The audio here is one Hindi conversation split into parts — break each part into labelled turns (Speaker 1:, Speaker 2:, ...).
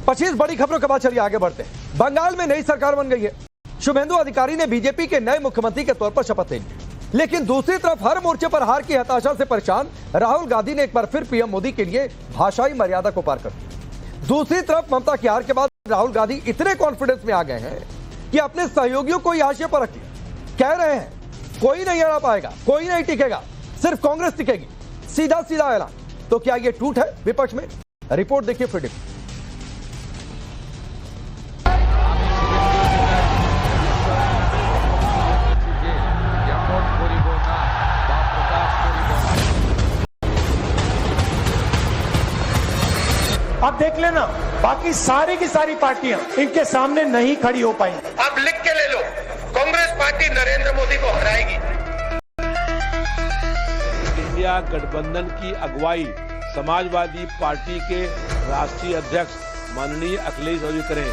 Speaker 1: 25 बड़ी खबरों के बाद चलिए आगे बढ़ते हैं। बंगाल में नई सरकार बन गई है। शुभेंदु अधिकारी ने बीजेपी के नए मुख्यमंत्री के तौर पर शपथ ले ली, लेकिन दूसरी तरफ हर मोर्चे पर हार की हताशा से परेशान राहुल गांधी ने एक बार फिर पीएम मोदी के लिए भाषाई मर्यादा को पार कर दिया। दूसरी तरफ ममता की हार के बाद राहुल गांधी इतने कॉन्फिडेंस में आ गए हैं कि अपने सहयोगियों को हाशिए पर रख लिया। कह रहे हैं कोई नहीं हरा पाएगा, कोई नहीं टिकेगा, सिर्फ कांग्रेस टिकेगी। सीधा सीधा ऐलान। तो क्या यह टूट है विपक्ष में? रिपोर्ट देखिए फ्रीडम।
Speaker 2: अब देख लेना, बाकी सारी की सारी पार्टियां इनके सामने नहीं खड़ी हो पाएंगी।
Speaker 3: अब लिख के ले लो, कांग्रेस पार्टी नरेंद्र मोदी को हराएगी।
Speaker 4: इंडिया गठबंधन की अगुवाई समाजवादी पार्टी के राष्ट्रीय अध्यक्ष माननीय अखिलेश यादव करें।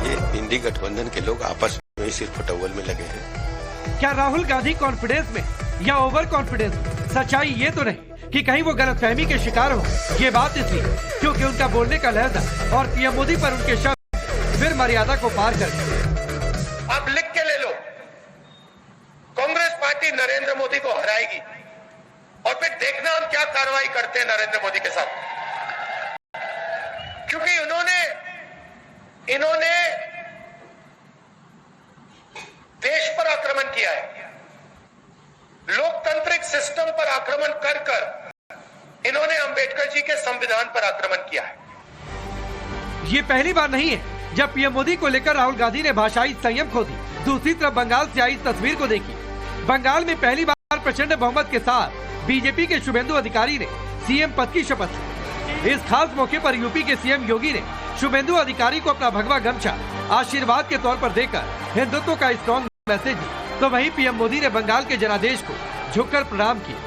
Speaker 3: ये इंडी गठबंधन के लोग आपस में सिर्फ फटौवल में लगे हैं।
Speaker 1: क्या राहुल गांधी कॉन्फिडेंस में या ओवर कॉन्फिडेंस? सच्चाई ये तो नहीं कि कहीं वो गलतफहमी के शिकार हो। ये बात इसलिए क्योंकि उनका बोलने का लहजा और पीएम मोदी पर उनके शब्द फिर मर्यादा को पार कर गए।
Speaker 3: अब लिख के ले लो, कांग्रेस पार्टी नरेंद्र मोदी को हराएगी और फिर देखना हम क्या कार्रवाई करते हैं नरेंद्र मोदी के साथ। क्योंकि इन्होंने देश पर आक्रमण किया है, लोकतांत्रिक सिस्टम पर आक्रमण कर कर इन्होंने अंबेडकर जी के संविधान पर आक्रमण किया है।
Speaker 1: ये पहली बार नहीं है जब पीएम मोदी को लेकर राहुल गांधी ने भाषाई संयम खो दी। दूसरी तरफ बंगाल से आई तस्वीर को देखिए। बंगाल में पहली बार प्रचंड बहुमत के साथ बीजेपी के शुभेंदु अधिकारी ने सीएम पद की शपथ ली। इस खास मौके पर यूपी के सीएम योगी ने शुभेंदु अधिकारी को अपना भगवा गमछा आशीर्वाद के तौर पर देकर हिंदुत्व का स्ट्रॉन्ग मैसेज दी। तो वहीं पीएम मोदी ने बंगाल के जनादेश को झुककर प्रणाम किया।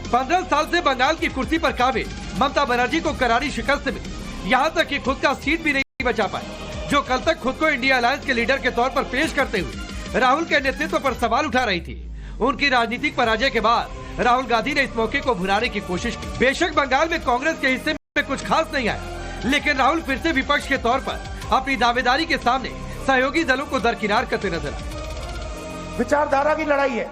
Speaker 1: 15 साल से बंगाल की कुर्सी पर काबिज ममता बनर्जी को करारी शिकस्त मिली। यहाँ तक कि खुद का सीट भी नहीं बचा पाई, जो कल तक खुद को इंडिया अलायंस के लीडर के तौर पर पेश करते हुए राहुल के नेतृत्व पर सवाल उठा रही थी। उनकी राजनीतिक पराजय के बाद राहुल गांधी ने इस मौके को भुनाने की कोशिश की। बेशक बंगाल में कांग्रेस के हिस्से में कुछ खास नहीं आया, लेकिन राहुल फिर से विपक्ष के तौर पर अपनी दावेदारी के सामने सहयोगी दलों को दरकिनार करते नजर आए।
Speaker 2: विचारधारा की लड़ाई है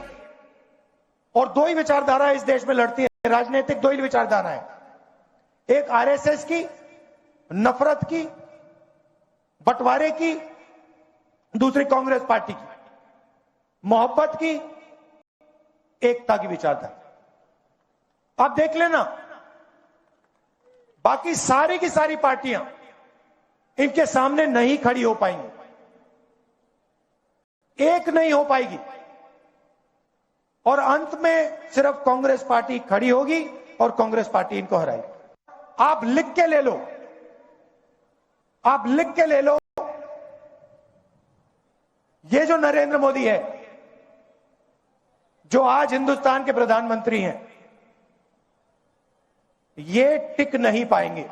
Speaker 2: और दो ही विचारधारा इस देश में लड़ती है। राजनीतिक दो ही विचारधारा है, एक आरएसएस की नफरत की, बंटवारे की, दूसरी कांग्रेस पार्टी की मोहब्बत की, एकता की विचारधारा। अब देख लेना, बाकी सारी की सारी पार्टियां इनके सामने नहीं खड़ी हो पाएंगी, एक नहीं हो पाएगी और अंत में सिर्फ कांग्रेस पार्टी खड़ी होगी और कांग्रेस पार्टी इनको हराएगी। आप लिख के ले लो, आप लिख के ले लो, ये जो नरेंद्र मोदी है, जो आज हिंदुस्तान के प्रधानमंत्री हैं, ये टिक नहीं पाएंगे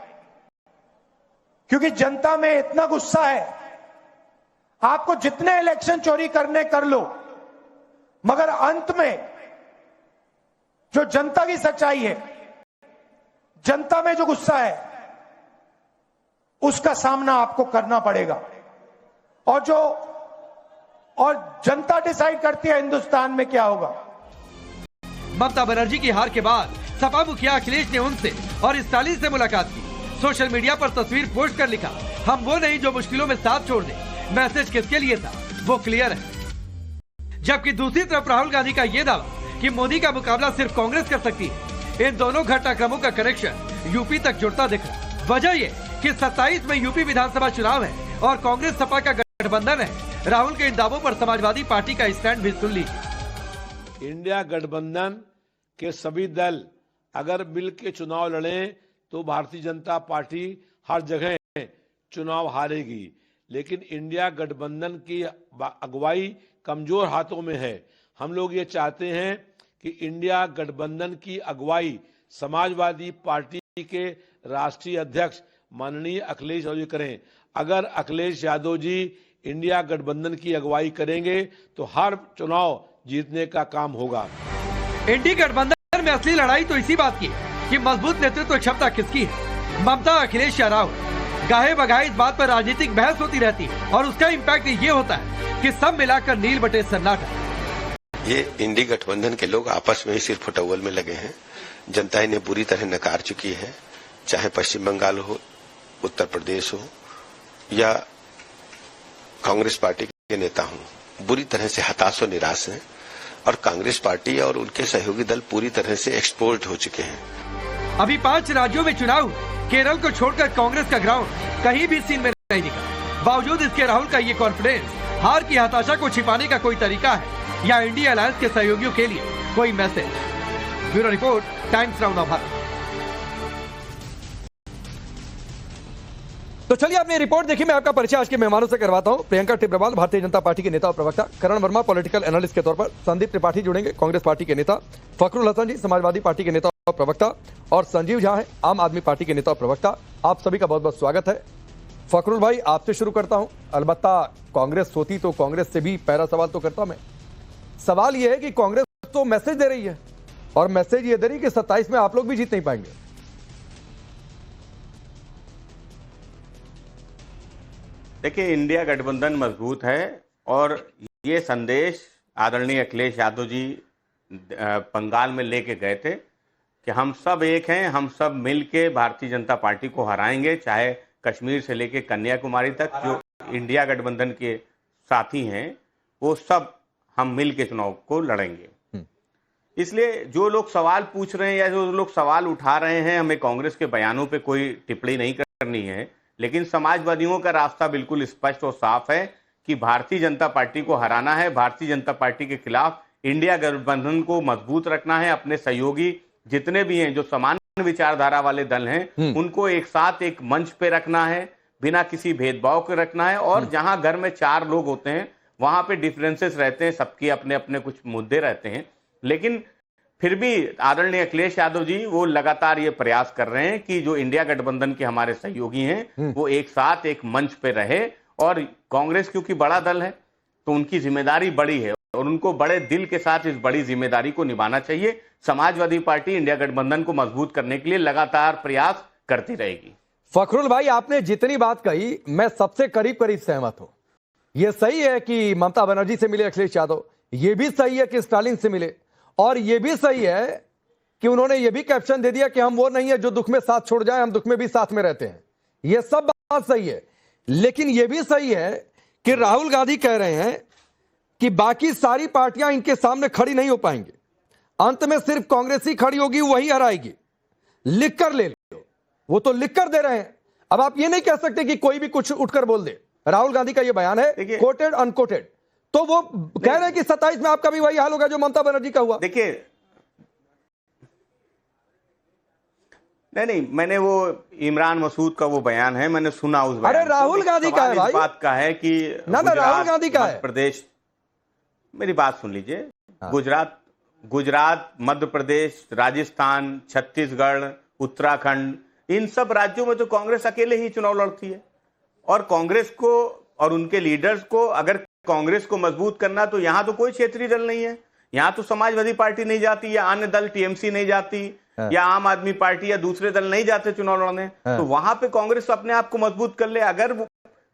Speaker 2: क्योंकि जनता में इतना गुस्सा है। आपको जितने इलेक्शन चोरी करने कर लो, मगर अंत में जो जनता की सच्चाई है, जनता में जो गुस्सा है, उसका सामना आपको करना पड़ेगा। और जनता डिसाइड करती है हिंदुस्तान में क्या होगा।
Speaker 1: ममता बनर्जी की हार के बाद सपा मुखिया अखिलेश ने उनसे और स्टालिन से मुलाकात की। सोशल मीडिया पर तस्वीर पोस्ट कर लिखा, हम वो नहीं जो मुश्किलों में साथ छोड़ दे। मैसेज किसके लिए था वो क्लियर है। जबकि दूसरी तरफ राहुल गांधी का ये दावा कि मोदी का मुकाबला सिर्फ कांग्रेस कर सकती है। इन दोनों घटनाक्रमों का कनेक्शन यूपी तक जुड़ता दिख रहा। वजह ये कि 27 में यूपी विधानसभा चुनाव है और कांग्रेस सपा का गठबंधन है। राहुल के इन दावों पर समाजवादी पार्टी का स्टैंड भी सुन लीजिए।
Speaker 4: इंडिया गठबंधन के सभी दल अगर मिल के चुनाव लड़े तो भारतीय जनता पार्टी हर जगह चुनाव हारेगी, लेकिन इंडिया गठबंधन की अगुवाई कमजोर हाथों में है। हम लोग ये चाहते हैं कि इंडिया गठबंधन की अगुवाई समाजवादी पार्टी के राष्ट्रीय अध्यक्ष माननीय अखिलेश यादव करें। अगर अखिलेश यादव जी इंडिया गठबंधन की अगुवाई करेंगे तो हर चुनाव जीतने का काम होगा।
Speaker 1: इंडी गठबंधन में असली लड़ाई तो इसी बात की है कि मजबूत नेतृत्व क्षमता किसकी है। ममता, अखिलेश या राहुल, गाहे बगाहे इस बात पर राजनीतिक बहस होती रहती है और उसका इम्पैक्ट ये होता है कि सब मिलाकर नील बटे सन्नाटा।
Speaker 5: ये इंडी गठबंधन के लोग आपस में ही सिर फुटअव्वल में लगे हैं। जनता इन्हें बुरी तरह नकार चुकी है, चाहे पश्चिम बंगाल हो, उत्तर प्रदेश हो या कांग्रेस पार्टी के नेता हों, बुरी तरह से हताश और निराश हैं और कांग्रेस पार्टी और उनके सहयोगी दल पूरी तरह से एक्सपोज्ड हो चुके हैं।
Speaker 1: अभी 5 राज्यों में चुनाव, केरल को छोड़कर कांग्रेस का ग्राउंड कहीं भी सीन में नहीं दिखा। बावजूद इसके राहुल का ये कॉन्फिडेंस हार की हताशा को छिपाने का कोई तरीका है या इंडिया अलायंस के सहयोगियों के लिए कोई message? Bureau report, times now Bharat. तो चलिए आपने रिपोर्ट देखी। मैं आपका परिचय आज के मेहमानों से करवाता हूं। प्रियंका टिब्रवाल, भारतीय जनता पार्टी के नेता और प्रवक्ता। करण वर्मा, पॉलिटिकल एनालिस्ट के तौर पर। संदीप त्रिपाठी जुड़ेंगे, कांग्रेस पार्टी के नेता। फखरुल हसन जी, समाजवादी पार्टी के नेता और प्रवक्ता। और संजीव झा है, आम आदमी पार्टी के नेता और प्रवक्ता। आप सभी का बहुत बहुत स्वागत है। फखरुल भाई, आपसे शुरू करता हूं। अलबत्ता कांग्रेस होती तो कांग्रेस से भी पहला सवाल तो करता मैं। सवाल यह है कि कांग्रेस तो मैसेज दे रही है और मैसेज ये दे रही है कि 27 में आप लोग भी जीत नहीं पाएंगे।
Speaker 6: देखिए, इंडिया गठबंधन मजबूत है और ये संदेश आदरणीय अखिलेश यादव जी बंगाल में लेके गए थे कि हम सब एक हैं, हम सब मिलके भारतीय जनता पार्टी को हराएंगे, चाहे कश्मीर से लेके कन्याकुमारी तक जो इंडिया गठबंधन के साथी हैं वो सब हम मिल के चुनाव को लड़ेंगे। इसलिए जो लोग सवाल पूछ रहे हैं या जो लोग सवाल उठा रहे हैं, हमें कांग्रेस के बयानों पे कोई टिप्पणी नहीं करनी है, लेकिन समाजवादियों का रास्ता बिल्कुल स्पष्ट और साफ है कि भारतीय जनता पार्टी को हराना है, भारतीय जनता पार्टी के खिलाफ इंडिया गठबंधन को मजबूत रखना है। अपने सहयोगी जितने भी हैं, जो समान विचारधारा वाले दल हैं, उनको एक साथ एक मंच पे रखना है, बिना किसी भेदभाव के रखना है। और जहां घर में 4 लोग होते हैं वहां पे डिफरेंसेस रहते हैं, सबके अपने अपने कुछ मुद्दे रहते हैं, लेकिन फिर भी आदरणीय अखिलेश यादव जी वो लगातार ये प्रयास कर रहे हैं कि जो इंडिया गठबंधन के हमारे सहयोगी हैं वो एक साथ एक मंच पे रहे। और कांग्रेस क्योंकि बड़ा दल है तो उनकी जिम्मेदारी बड़ी है और उनको बड़े दिल के साथ इस बड़ी जिम्मेदारी को निभाना चाहिए। समाजवादी पार्टी इंडिया गठबंधन को मजबूत करने के लिए लगातार प्रयास करती रहेगी।
Speaker 1: फखरुल भाई, आपने जितनी बात कही मैं सबसे करीब करीब सहमत हूं। यह सही है कि ममता बनर्जी से मिले अखिलेश यादव, यह भी सही है कि स्टालिन से मिले, और यह भी सही है कि उन्होंने यह भी कैप्शन दे दिया कि हम वो नहीं है जो दुख में साथ छोड़ जाए, हम दुख में भी साथ में रहते हैं। यह सब बात सही है, लेकिन यह भी सही है कि राहुल गांधी कह रहे हैं कि बाकी सारी पार्टियां इनके सामने खड़ी नहीं हो पाएंगी, अंत में सिर्फ कांग्रेस ही खड़ी होगी, वही हराएगी। लिख कर ले लो, वो तो लिख कर दे रहे हैं। अब आप ये नहीं कह सकते कि कोई भी कुछ उठकर बोल दे। राहुल गांधी का यह बयान है, कोटेड अनकोटेड, तो वो कह रहे हैं कि 27 में आपका भी वही हाल होगा जो ममता बनर्जी का हुआ।
Speaker 6: देखिए, नहीं, मैंने वो इमरान मसूद का वो बयान है, मैंने सुना उस बयान।
Speaker 1: अरे राहुल गांधी का है भाई,
Speaker 6: इस बात का है कि
Speaker 1: ना राहुल गांधी का है।
Speaker 6: प्रदेश, मेरी बात सुन लीजिए। गुजरात, मध्य प्रदेश, राजस्थान, छत्तीसगढ़, उत्तराखंड, इन सब राज्यों में तो कांग्रेस अकेले ही चुनाव लड़ती है। और कांग्रेस को और उनके लीडर्स को अगर कांग्रेस को मजबूत करना, तो यहां तो कोई क्षेत्रीय दल नहीं है, यहां तो समाजवादी पार्टी नहीं जाती या अन्य दल टीएमसी नहीं जाती या आम आदमी पार्टी या दूसरे दल नहीं जाते चुनाव लड़ने। तो वहां पे कांग्रेस अपने आप को मजबूत कर ले। अगर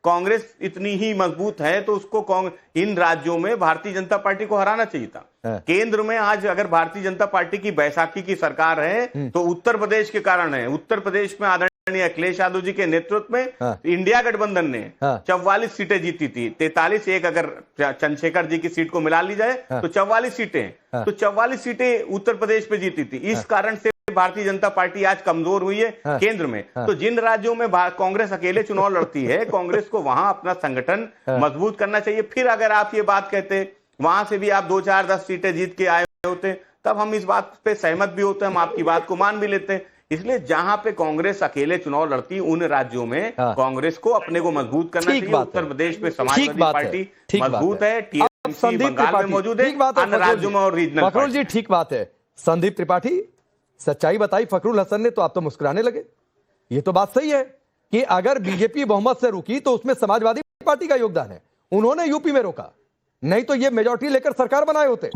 Speaker 6: कांग्रेस इतनी ही मजबूत है तो उसको इन राज्यों में भारतीय जनता पार्टी को हराना चाहिए था। केंद्र में आज अगर भारतीय जनता पार्टी की बैसाखी की सरकार है तो उत्तर प्रदेश के कारण है। उत्तर प्रदेश में आदरणीय अखिलेश यादव जी के नेतृत्व में इंडिया गठबंधन ने 44 सीटें जीती थी। 43 एक अगर चंद्रशेखर जी की सीट को मिला ली जाए तो 44 सीटें, तो 44 सीटें उत्तर प्रदेश पे जीती थी। इस कारण से भारतीय जनता पार्टी आज कमजोर हुई है केंद्र में। तो जिन राज्यों में कांग्रेस अकेले चुनाव लड़ती है, कांग्रेस को वहां अपना संगठन मजबूत करना चाहिए। फिर अगर आप ये बात कहते वहां से भी आप 2, 4, 10 सीटें जीत के आए होते, तब हम इस बात पे सहमत भी होते, हम आपकी बात को मान भी लेते। इसलिए जहां पे कांग्रेस अकेले चुनाव लड़ती है उन राज्यों में कांग्रेस को अपने को मजबूत करना चाहिए। उत्तर प्रदेश में समाजवादी पार्टी मजबूत है, टीएमसी बंगाल में मौजूद है, अन्य राज्यों में और रीजनल।
Speaker 1: फखरुल जी, ठीक बात है। संदीप त्रिपाठी, सच्चाई बताई फखरुल हसन ने तो आप तो मुस्कुराने लगे। ये तो बात सही है कि अगर बीजेपी बहुमत से रुकी तो उसमें समाजवादी पार्टी का योगदान है, उन्होंने यूपी में रोका, नहीं तो ये मेजॉरिटी लेकर सरकार बनाए होते।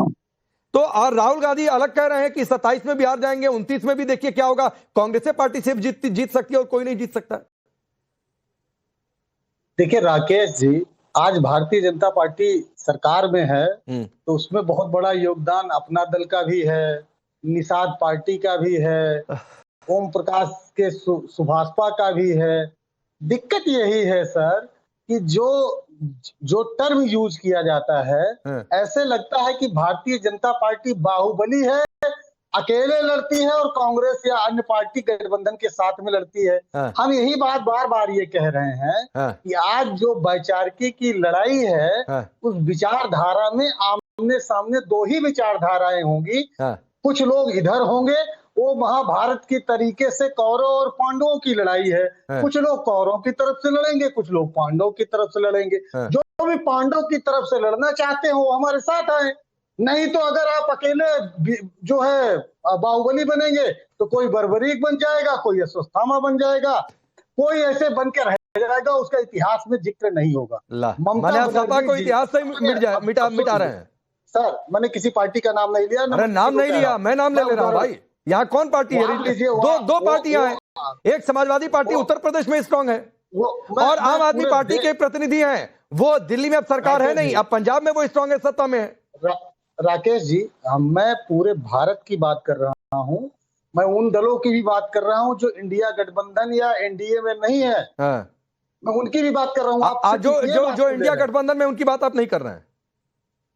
Speaker 1: तो और राहुल गांधी अलग कह रहे हैं कि 27 में बिहार जाएंगे, 29 में भी देखिए क्या होगा, कांग्रेस पार्टी सिर्फ जीत सकती है और कोई नहीं जीत सकता।
Speaker 7: देखिए राकेश जी, आज भारतीय जनता पार्टी सरकार में है तो उसमें बहुत बड़ा योगदान अपना दल का भी है, निषाद पार्टी का भी है, ओम प्रकाश के सुभाषपा का भी है। दिक्कत यही है सर कि जो टर्म यूज किया जाता है, ऐसे लगता है कि भारतीय जनता पार्टी बाहुबली है, अकेले लड़ती है और कांग्रेस या अन्य पार्टी गठबंधन के साथ में लड़ती है। हम यही बात बार बार ये कह रहे हैं कि आज जो वैचारिकी की लड़ाई है, उस विचारधारा में आमने सामने दो ही विचारधाराएं होंगी। कुछ लोग इधर होंगे, वो महाभारत की तरीके से कौरव और पांडवों की लड़ाई है। कुछ लोग कौरवों की तरफ से लड़ेंगे, कुछ लोग पांडवों की तरफ से लड़ेंगे। जो भी पांडवों की तरफ से लड़ना चाहते हो हमारे साथ आए, नहीं तो अगर आप अकेले जो है बाहुबली बनेंगे तो कोई बर्बरीक बन जाएगा, कोई अश्वत्थामा बन जाएगा, कोई ऐसे बन के रह जाएगा, उसका इतिहास में जिक्र नहीं होगा।
Speaker 1: सपा को इतिहास से मिटा रहे हैं
Speaker 7: सर। मैंने किसी पार्टी का नाम नहीं लिया।
Speaker 1: अरे नाम नहीं लिया, मैं नाम ले रहा हूँ भाई। यहाँ कौन पार्टी है? दो पार्टियां हैं, एक समाजवादी पार्टी उत्तर प्रदेश में स्ट्रांग है और आम आदमी पार्टी के प्रतिनिधि हैं, वो दिल्ली में अब सरकार है नहीं, अब पंजाब में वो स्ट्रांग है, सत्ता में है।
Speaker 7: राकेश जी, मैं पूरे भारत की बात कर रहा हूँ, मैं उन दलों की भी बात कर रहा हूँ जो इंडिया गठबंधन या एनडीए में नहीं है। मैं उनकी भी बात कर रहा हूँ।
Speaker 1: जो इंडिया गठबंधन में, उनकी बात आप नहीं कर रहे हैं।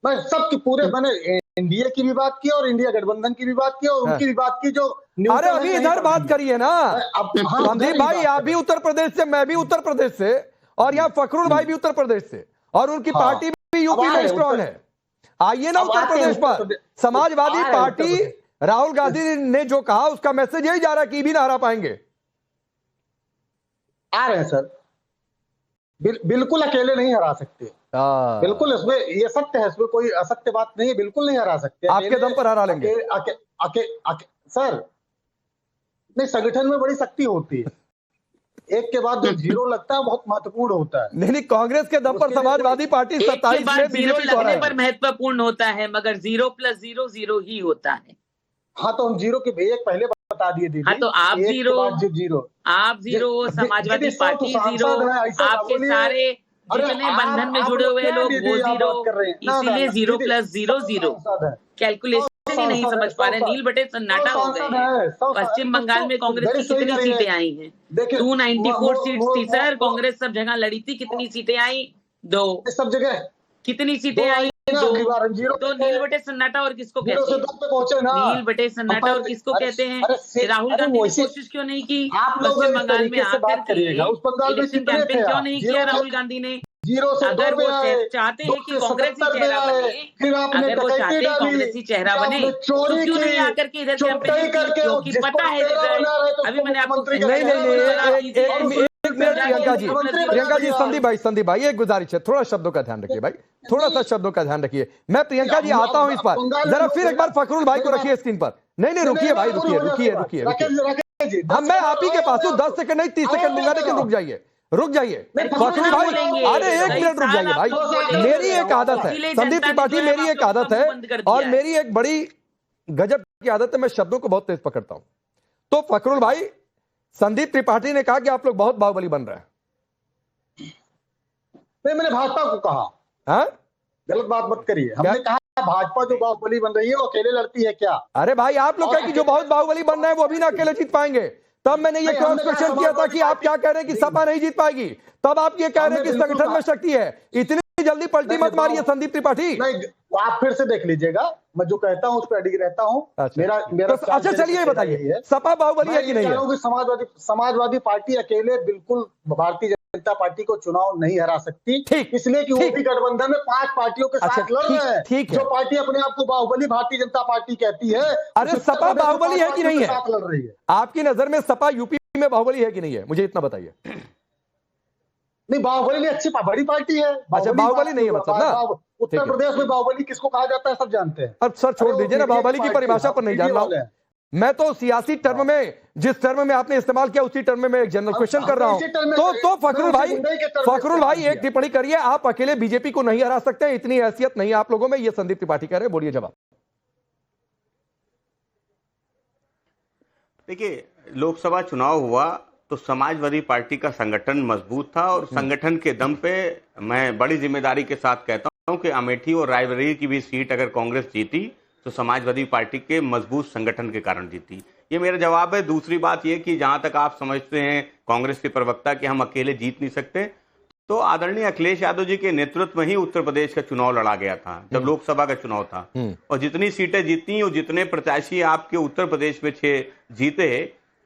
Speaker 7: मैं सबकी पूरे, मैंने एनडीए की भी बात की और इंडिया गठबंधन की भी बात की और उनकी भी बात की जो।
Speaker 1: अरे अभी इधर बात करिए ना संदीप भाई, आप भी उत्तर प्रदेश से, मैं भी उत्तर प्रदेश से, और यहाँ फखरुल भाई भी उत्तर प्रदेश से, और उनकी पार्टी भी यूपी में स्ट्रांग है। आइए ना उत्तर प्रदेश पर। समाजवादी पार्टी राहुल गांधी ने जो कहा उसका मैसेज यही जा रहा है कि भी ना हरा पाएंगे।
Speaker 7: आ रहे हैं सर, बिल्कुल अकेले नहीं हरा सकते। बिल्कुल, इसमें ये सत्य है, इसमें कोई असत्य बात नहीं है, बिल्कुल नहीं हरा सकते।
Speaker 1: आपके दम पर हरा लेंगे
Speaker 7: सर। नहीं, संगठन में बड़ी शक्ति होती है, एक के बाद जो जीरो लगता है बहुत महत्वपूर्ण होता है।
Speaker 1: नहीं, कांग्रेस के दम पर समाजवादी पार्टी 27 में
Speaker 8: जीरो लगने पर महत्वपूर्ण होता है, मगर 0 + 0 0 ही होता है।
Speaker 7: हाँ, तो हम जीरो के एक पहले बता दिए दीदी।
Speaker 8: हाँ, तो आप जीरो, समाजवादी पार्टी जीरो, आपके सारे जितने बंधन में जुड़े हुए लोग वो जीरो, इसीलिए 0 + 0 0 कैलकुलेशन ही नहीं समझ पा रहे। नील बटे सन्नाटा हो गए हैं। पश्चिम बंगाल में कांग्रेस की कितनी सीटें आई हैं? 294 सीट थी सर, कांग्रेस सब जगह लड़ी थी। कितनी सीटें आई? 2।
Speaker 7: सब जगह
Speaker 8: कितनी सीटें आई? 2। तो नील बटे सन्नाटा और किसको कहते हैं? नील बटे सन्नाटा और किसको कहते हैं? राहुल गांधी ने कोशिश क्यों नहीं की पश्चिम बंगाल में आकर के इलेक्शन कैंपेन क्यों नहीं किया राहुल गांधी ने? अगर वो चाहते हैं कि कांग्रेस ही चेहरा बने, अगर वो चाहते हैं कांग्रेस ही चेहरा बने, तो क्यों नहीं आकर के इधर कैंपेन की? क्योंकि पता है रिजल्ट। अभी मैंने आपको
Speaker 1: प्रियंका जी, संदीप भाई एक गुजारिश है, थोड़ा शब्दों का ध्यान रखिए भाई, थोड़ा सा शब्दों का ध्यान रखिए। मैं प्रियंका जी आता हूं इस पर, जरा फिर एक बार फखरुल भाई को रखिए स्क्रीन पर। नहीं, रुकिए भाई, रुकिए। हम मैं आप ही के पास हूँ, 10 सेकंड नहीं 30 सेकंड लूंगा, लेकिन रुक जाइए फखरुल भाई, अरे 1 मिनट रुक जाइए भाई। मेरी एक आदत है संदीप त्रिपाठी, मेरी एक आदत है, और मेरी एक बड़ी गजब की आदत है, मैं शब्दों को बहुत तेज पकड़ता हूं। तो फखरुल भाई, संदीप त्रिपाठी ने कहा कि आप लोग बहुत बाहुबली बन रहे हैं।
Speaker 7: नहीं, मैंने भाजपा को कहा।
Speaker 1: हाँ,
Speaker 7: गलत बात मत करिए। हमने कहा भाजपा जो बाहुबली बन रही है वो अकेले लड़ती है क्या?
Speaker 1: अरे भाई, आप लोग कहें कि जो बहुत बाहुबली बन रहे हैं वो भी ना अकेले जीत पाएंगे। तब मैंने ये क्रॉस क्वेश्चन किया था कि आप क्या कह रहे हैं कि सपा नहीं जीत पाएगी, तब आप ये कह रहे हैं कि संगठन में शक्ति है। इतनी जल्दी पलटी मत मारिए संदीप त्रिपाठी।
Speaker 7: नहीं, आप फिर से देख लीजिएगा, मैं जो कहता हूं उस पर अडिग रहता हूं।
Speaker 1: अच्छा चलिए बताइए, सपा बाहुबली है कि नहीं है?
Speaker 7: समाजवादी पार्टी अकेले बिल्कुल भारतीय जनता पार्टी को चुनाव नहीं हरा सकती, इसलिए कि वो भी गठबंधन में 5 पार्टियों के साथ लड़ रहे हैं। जो पार्टी अपने आप को बाहुबली भारतीय जनता पार्टी कहती है,
Speaker 1: अरे सपा बाहुबली है कि नहीं है?
Speaker 7: लड़ रही है।
Speaker 1: आपकी नजर में सपा यूपी में बाहुबली है कि नहीं है, मुझे इतना बताइए।
Speaker 7: नहीं, बाहुबली अच्छी बड़ी पार्टी है।
Speaker 1: अच्छा, बाहुबली नहीं है मतलब ना?
Speaker 7: उत्तर प्रदेश में बाहुबली किसको कहा जाता है सब जानते हैं।
Speaker 1: अब सर छोड़ दीजिए ना, बाहुबली की परिभाषा पर नहीं जान रहा हूं मैं, तो सियासी टर्म में जिस टर्म में आपने इस्तेमाल किया उसी टर्म में मैं एक जनरल क्वेश्चन कर रहा हूं। तो फखरुल भाई एक टिप्पणी करिए, आप अकेले बीजेपी को नहीं हरा सकते, इतनी हैसियत नहीं आप लोगों में, ये संदीप त्रिपाठी कह रहे हैं, बोलिए जवाब।
Speaker 6: देखिए, लोकसभा चुनाव हुआ तो समाजवादी पार्टी का संगठन मजबूत था और संगठन के दम पे मैं बड़ी जिम्मेदारी के साथ कहता हूं कि अमेठी और रायबरेली की भी सीट अगर कांग्रेस जीती तो समाजवादी पार्टी के मजबूत संगठन के कारण जीती। ये मेरा जवाब है। दूसरी बात ये कि जहां तक आप समझते हैं कांग्रेस के प्रवक्ता कि हम अकेले जीत नहीं सकते, तो आदरणीय अखिलेश यादव जी के नेतृत्व में ही उत्तर प्रदेश का चुनाव लड़ा गया था जब लोकसभा का चुनाव था, और जितनी सीटें जीती और जितने प्रत्याशी आपके उत्तर प्रदेश में 6 जीते,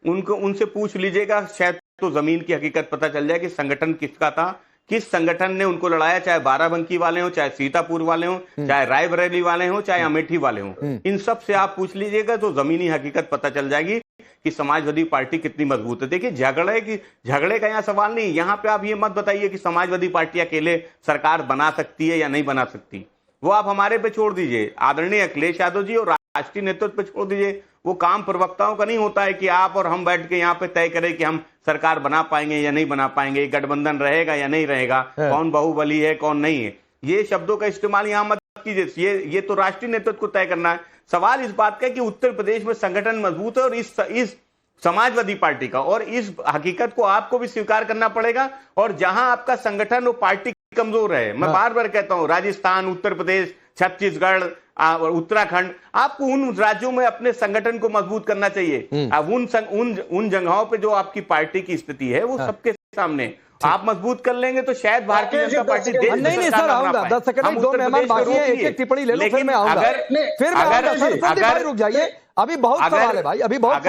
Speaker 6: उनको उनसे पूछ लीजिएगा, शायद तो जमीन की हकीकत पता चल जाए कि संगठन किसका था, किस संगठन ने उनको लड़ाया, चाहे बाराबंकी वाले हो, चाहे सीतापुर वाले हो, चाहे रायबरेली वाले हो, चाहे अमेठी वाले हो। इन सब से आप पूछ लीजिएगा तो जमीनी हकीकत पता चल जाएगी कि समाजवादी पार्टी कितनी मजबूत है। देखिए, झगड़े का यहाँ सवाल नहीं। यहाँ पे आप ये मत बताइए कि समाजवादी पार्टी अकेले सरकार बना सकती है या नहीं बना सकती, वो आप हमारे पे छोड़ दीजिए, आदरणीय अखिलेश यादव जी और राष्ट्रीय नेतृत्व पे छोड़ दीजिए। वो काम प्रवक्ताओं का नहीं होता है कि आप और हम बैठ के यहाँ पे तय करें कि हम सरकार बना पाएंगे या नहीं बना पाएंगे, गठबंधन रहेगा या नहीं रहेगा, कौन बाहुबली है कौन नहीं है। ये शब्दों का इस्तेमाल यहाँ मत कीजिए, ये तो राष्ट्रीय नेतृत्व को तय करना है। सवाल इस बात का है कि उत्तर प्रदेश में संगठन मजबूत है और इस समाजवादी पार्टी का, और इस हकीकत को आपको भी स्वीकार करना पड़ेगा। और जहां आपका संगठन और पार्टी कमजोर है, मैं बार बार कहता हूं, राजस्थान, उत्तर प्रदेश, छत्तीसगढ़ और उत्तराखंड, आपको उन राज्यों में अपने संगठन को मजबूत करना चाहिए। अब उन जगहों पे जो आपकी पार्टी की स्थिति है वो सबके सामने आप मजबूत कर लेंगे तो शायद भारतीय जनता पार्टी देश
Speaker 1: नहीं नहीं सर, आऊंगा 10 सेकंड में, 2 मेहमान बाकी हैं, एक टिप्पणी ले लो फिर मैं आऊंगा। फिर मैं आऊंगा सर, संदीप भाई रुक जाइए, अभी बहुत सवाल है भाई, अभी बहुत